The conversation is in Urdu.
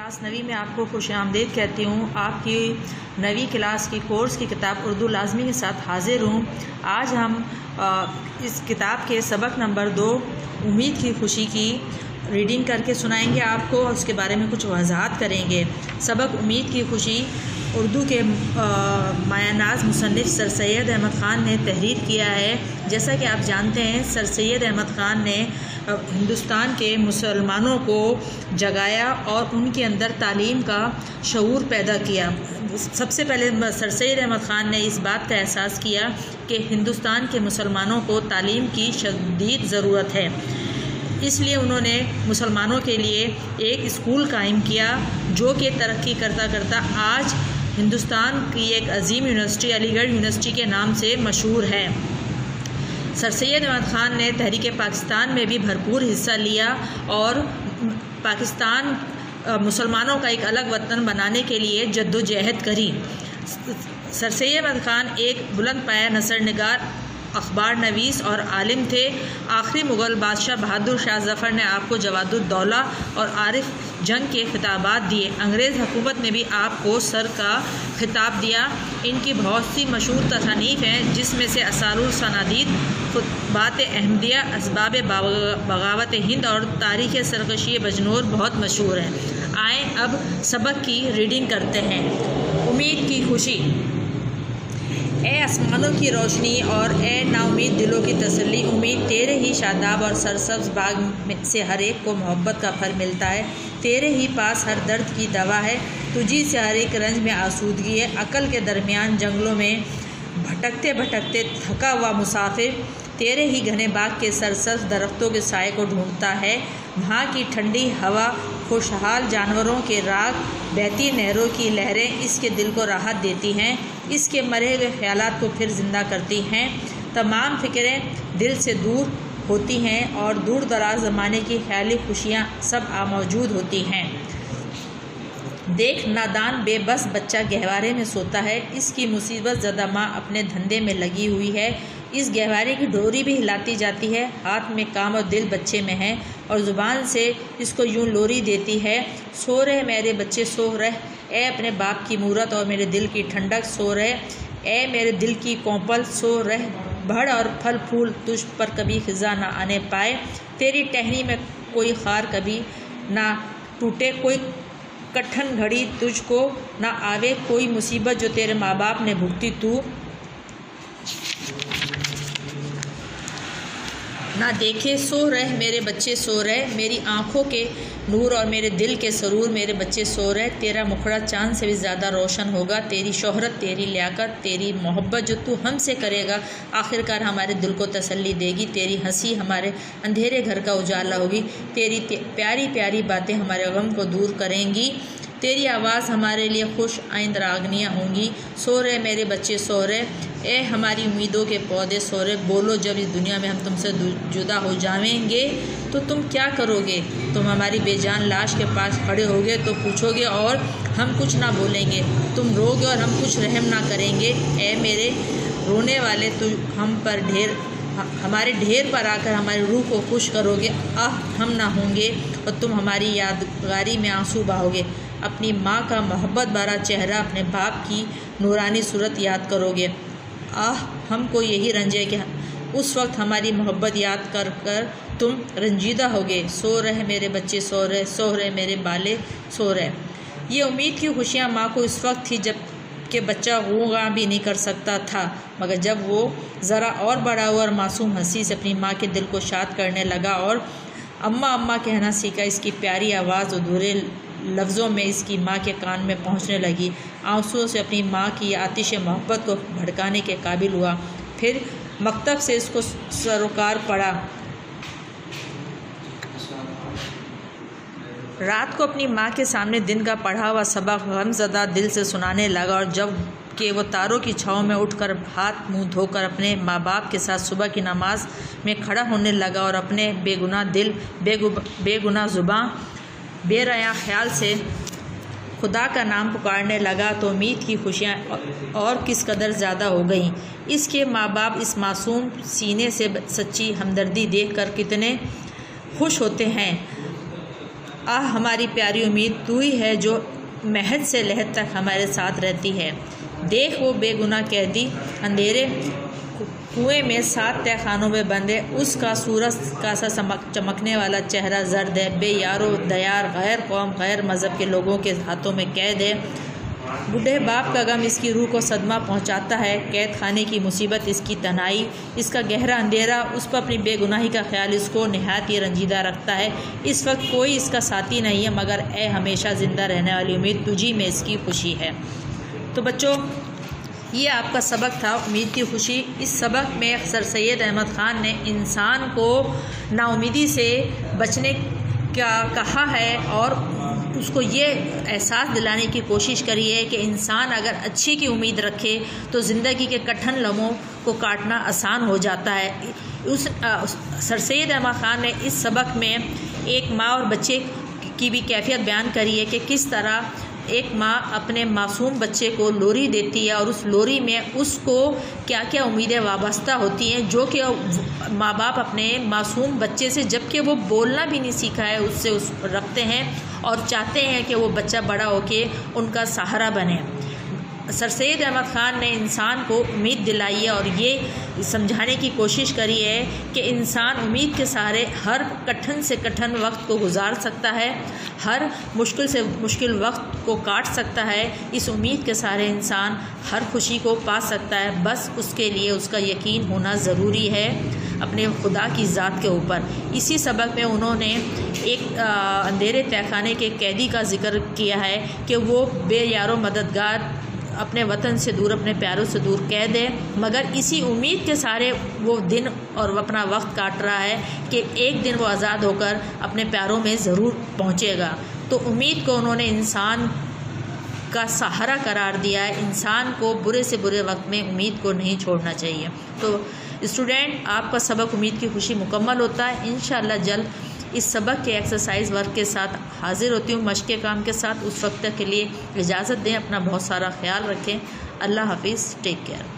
کلاس 9ویں میں آپ کو خوش آمدید کہتی ہوں۔ آپ کی 9ویں کلاس کی کورس کی کتاب اردو لازمی کے ساتھ حاضر ہوں۔ آج ہم اس کتاب کے سبق نمبر 2 امید کی خوشی کی ریڈنگ کر کے سنائیں گے آپ کو، اور اس کے بارے میں کچھ وضاحت کریں گے۔ سبق امید کی خوشی اردو کے مایہ ناز مصنف سر سید احمد خان نے تحریر کیا ہے۔ جیسا کہ آپ جانتے ہیں، سر سید احمد خان نے ہندوستان کے مسلمانوں کو جگایا اور ان کے اندر تعلیم کا شعور پیدا کیا۔ سب سے پہلے سر سید احمد خان نے اس بات کا احساس کیا کہ ہندوستان کے مسلمانوں کو تعلیم کی شدید ضرورت ہے۔ اس لیے انہوں نے مسلمانوں کے لیے ایک اسکول قائم کیا، جو کہ ترقی کرتا کرتا آج ہندوستان کی ایک عظیم یونیورسٹی علی گڑھ یونیورسٹی کے نام سے مشہور ہے۔ سر سید احمد خان نے تحریک پاکستان میں بھی بھرپور حصہ لیا اور پاکستان مسلمانوں کا ایک الگ وطن بنانے کے لیے جدوجہد کری۔ سر سید احمد خان ایک بلند پایہ نثر نگار، اخبار نویس اور عالم تھے۔ آخری مغل بادشاہ بہادر شاہ ظفر نے آپ کو جواد الدولہ اور عارف جنگ کے خطابات دیے۔ انگریز حکومت نے بھی آپ کو سر کا خطاب دیا۔ ان کی بہت سی مشہور تصانیف ہیں، جس میں سے اثار الصنادید، خطبات احمدیہ، اسباب بغاوت ہند اور تاریخ سرکشی بجنور بہت مشہور ہیں۔ آئیں اب سبق کی ریڈنگ کرتے ہیں۔ امید کی خوشی۔ اے آسمانوں کی روشنی اور اے نا امید دلوں کی تسلی، امید تیرے ہی شاداب اور سرسبز باغ سے ہر ایک کو محبت کا پھل ملتا ہے۔ تیرے ہی پاس ہر درد کی دوا ہے، تجھی سے ہر ایک رنج میں آسودگی ہے۔ عقل کے درمیان جنگلوں میں بھٹکتے بھٹکتے تھکا ہوا مسافر تیرے ہی گھنے باغ کے سرسبز درختوں کے سائے کو ڈھونڈتا ہے۔ وہاں کی ٹھنڈی ہوا، خوشحال جانوروں کے راگ، بہتی نہروں کی لہریں اس کے دل کو راحت دیتی ہیں، اس کے مرے ہوئے خیالات کو پھر زندہ کرتی ہیں۔ تمام فکریں دل سے دور ہوتی ہیں اور دور دراز زمانے کی خیالی خوشیاں سب موجود ہوتی ہیں۔ دیکھ نادان بے بس بچہ گہوارے میں سوتا ہے، اس کی مصیبت زدہ ماں اپنے دھندے میں لگی ہوئی ہے۔ اس گہوارے کی ڈوری بھی ہلاتی جاتی ہے، ہاتھ میں کام اور دل بچے میں ہے، اور زبان سے اس کو یوں لوری دیتی ہے، سو رہ میرے بچے سو رہ، اے اپنے باپ کی مورت اور میرے دل کی ٹھنڈک سو رہ، اے میرے دل کی کوپل سو رہ، بڑھ اور پھل پھول تجھ پر کبھی خزاں نہ آنے پائے، تیری ٹہنی میں کوئی خار کبھی نہ ٹوٹے، کوئی کٹھن گھڑی تجھ کو نہ آوے، کوئی مصیبت جو تیرے ماں باپ نے بھگتی تو نہ دیکھے، سو رہ میرے بچے سو رہ، میری آنکھوں کے نور اور میرے دل کے سرور میرے بچے سو رہ، تیرا مکھڑا چاند سے بھی زیادہ روشن ہوگا، تیری شہرت، تیری لیاقت، تیری محبت جو تو ہم سے کرے گا آخرکار ہمارے دل کو تسلی دے گی، تیری ہنسی ہمارے اندھیرے گھر کا اجالا ہوگی، تیری پیاری پیاری باتیں ہمارے غم کو دور کریں گی، تیری آواز ہمارے لیے خوش آئند راگنیاں ہوں گی، سو رہے میرے بچے سو رہے، اے ہماری امیدوں کے پودے سو رہے، بولو جب اس دنیا میں ہم تم سے جدا ہو جائیں گے تو تم کیا کرو گے؟ تم ہماری بے جان لاش کے پاس کھڑے ہوگے تو پوچھو گے اور ہم کچھ نہ بولیں گے، تم رو گے اور ہم کچھ رحم نہ کریں گے، اے میرے رونے والے ہمارے ڈھیر پر آ کر ہماری روح کو خوش کرو گے، ہم نہ ہوں گے اور تم ہماری یادگاری میں آنسو بہاؤ گے، اپنی ماں کا محبت بھرا چہرہ، اپنے باپ کی نورانی صورت یاد کرو گے، ہم کو یہی رنج ہے کہ اس وقت ہماری محبت یاد کر کر تم رنجیدہ ہوگے، سو رہے میرے بچے سو رہے میرے بالے سو رہے۔ یہ امید کی خوشیاں ماں کو اس وقت تھی جب کہ بچہ غوغا بھی نہیں کر سکتا تھا، مگر جب وہ ذرا اور بڑا ہوا اور معصوم ہنسی سے اپنی ماں کے دل کو شاد کرنے لگا اور اماں اماں کہنا سیکھا، اس کی پیاری آواز ادھورے لفظوں میں اس کی ماں کے کان میں پہنچنے لگی، آنسوؤں سے اپنی ماں کی آتش محبت کو بھڑکانے کے قابل ہوا۔ پھر مکتب سے اس کو سروکار پڑا، رات کو اپنی ماں کے سامنے دن کا پڑھا ہوا سبق غم زدہ دل سے سنانے لگا، اور جب کہ وہ تاروں کی چھاؤں میں اٹھ کر ہاتھ منہ دھو کر اپنے ماں باپ کے ساتھ صبح کی نماز میں کھڑا ہونے لگا اور اپنے بے گناہ دل، بے گناہ زباں، بے ریا خیال سے خدا کا نام پکارنے لگا، تو امید کی خوشیاں اور کس قدر زیادہ ہو گئیں۔ اس کے ماں باپ اس معصوم سینے سے سچی ہمدردی دیکھ کر کتنے خوش ہوتے ہیں، آہ ہماری پیاری امید تو ہی ہے جو مہد سے لحد تک ہمارے ساتھ رہتی ہے۔ دیکھ وہ بے گناہ قیدی اندھیرے کنویں میں 7 تہہ خانوں میں بندے، اس کا سورج کا سا چمکنے والا چہرہ زرد ہے، بے یار و دیار، غیر قوم غیر مذہب کے لوگوں کے ہاتھوں میں قید ہے۔ بوڑھے باپ کا غم اس کی روح کو صدمہ پہنچاتا ہے، قید خانے کی مصیبت اس کی تنہائی، اس کا گہرا اندھیرا، اس پر اپنی بے گناہی کا خیال اس کو نہایت ہی رنجیدہ رکھتا ہے۔ اس وقت کوئی اس کا ساتھی نہیں ہے، مگر اے ہمیشہ زندہ رہنے والی امید، تجھی میں اس کی خوشی ہے۔ تو بچوں، یہ آپ کا سبق تھا امید کی خوشی۔ اس سبق میں سر سید احمد خان نے انسان کو نا امیدی سے بچنے کا کہا ہے اور اس کو یہ احساس دلانے کی کوشش کری ہے کہ انسان اگر اچھی کی امید رکھے تو زندگی کے کٹھن لمحوں کو کاٹنا آسان ہو جاتا ہے۔ سر سید احمد خان نے اس سبق میں ایک ماں اور بچے کی بھی کیفیت بیان کری ہے کہ کس طرح ایک ماں اپنے معصوم بچے کو لوری دیتی ہے اور اس لوری میں اس کو کیا کیا امیدیں وابستہ ہوتی ہیں جو کہ ماں باپ اپنے معصوم بچے سے، جب کہ وہ بولنا بھی نہیں سیکھا ہے، اس سے رکھتے ہیں اور چاہتے ہیں کہ وہ بچہ بڑا ہو کے ان کا سہارا بنے۔ سر سید احمد خان نے انسان کو امید دلائی ہے اور یہ سمجھانے کی کوشش کری ہے کہ انسان امید کے سہارے ہر کٹھن سے کٹھن وقت کو گزار سکتا ہے، ہر مشکل سے مشکل وقت کو کاٹ سکتا ہے۔ اس امید کے سہارے انسان ہر خوشی کو پا سکتا ہے، بس اس کے لیے اس کا یقین ہونا ضروری ہے اپنے خدا کی ذات کے اوپر۔ اسی سبق میں انہوں نے ایک اندھیرے تہہ خانے کے قیدی کا ذکر کیا ہے کہ وہ بے یار و مددگار، اپنے وطن سے دور، اپنے پیاروں سے دور قید ہے، مگر اسی امید کے سارے وہ دن اور اپنا وقت کاٹ رہا ہے کہ ایک دن وہ آزاد ہو کر اپنے پیاروں میں ضرور پہنچے گا۔ تو امید کو انہوں نے انسان کا سہارا قرار دیا ہے۔ انسان کو برے سے برے وقت میں امید کو نہیں چھوڑنا چاہیے۔ تو اسٹوڈنٹ، آپ کا سبق امید کی خوشی مکمل ہوتا ہے۔ انشاءاللہ جلد اس سبق کے ایکسرسائز ورک کے ساتھ حاضر ہوتی ہوں، مشق کے کام کے ساتھ۔ اس وقت تک کے لیے اجازت دیں، اپنا بہت سارا خیال رکھیں۔ اللہ حافظ، ٹیک کیئر۔